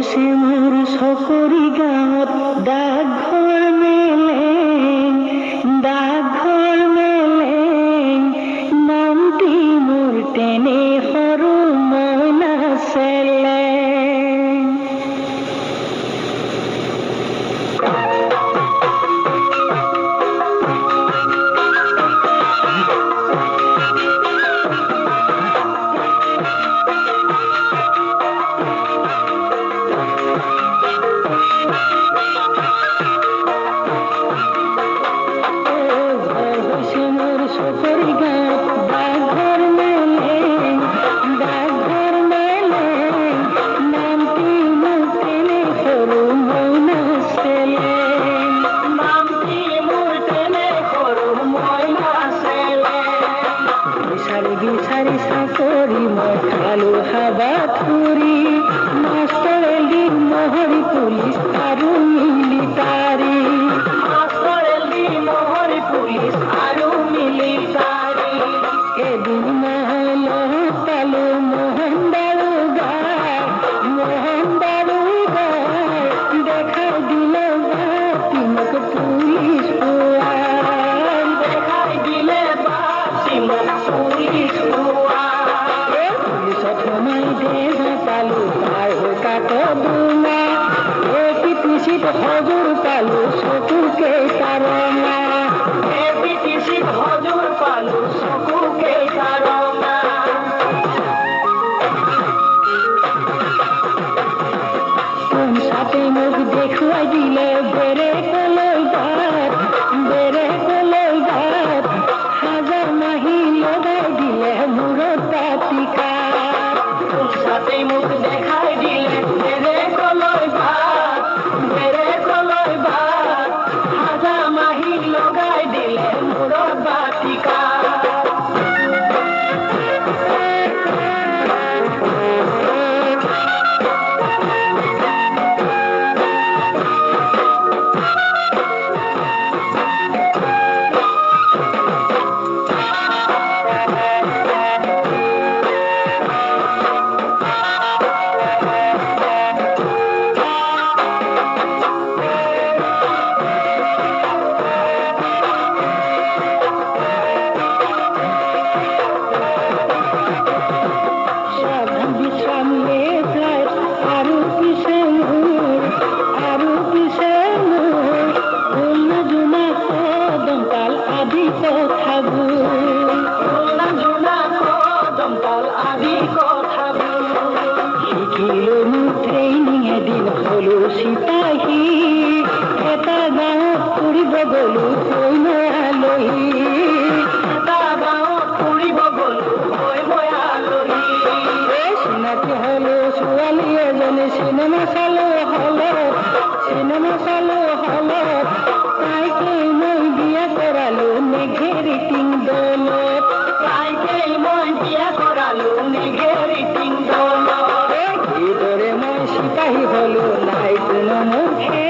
শিমুর সকরি গাঁৱত ডাকঘৰ মেলে নামটি মোৰ তেনে সৰু মইনা চেলে। বিচাৰি চাকৰি মই খালো হাবাথুৰি, মাষ্টৰ এলি মহৰি পুলিচ আৰু মিলিটাৰী, মাষ্টৰ এলি মহৰি পুলিচ আৰু মিলিটাৰী। এদিন মই লগ পালো মোহন দাৰোগাই, দেখাই দিলে বাতি মোক পুলিচ পোৱাই, দেখাই দিলে বাতি মোক পুলিচ পোৱাই। পুলিচত সোমাই দেখা পালো পাৰ হৈ কাট দুমা, APTCত হজুৰ পালো চকু কেইটা ৰঙা, APTCত হজুৰ পালো চকু কেইটা ৰঙা। পঞ্চাতে মোক দেখুৱাই দিলে বেৰেকলৈ বাট, হাজাৰ মাহী লগাই দিলে মূৰত পাতি কাট। পঞ্চাতে মোক দেখাই দিলে বেৰেকলৈ বাট, হাজাৰ মাহী লগাই দিলে মূৰত পাতি কাট। চিপাহী এটা গাঁৱত ফুৰিব গলো হৈ মই আলহী, এটা গাঁৱত ফুৰিব গলো হৈ মই আলহী। চিনাকি হলো ছোৱালী এজনী, চিনেমা চালো হলত, তাইকে মই বিয়া কৰালো নেঘেৰি টিং দলত, তাইকে মই বিয়া কৰালো নেঘেৰি টিং দলত। কিদৰে মই চিপাহী হলো নাই কোনো মুখে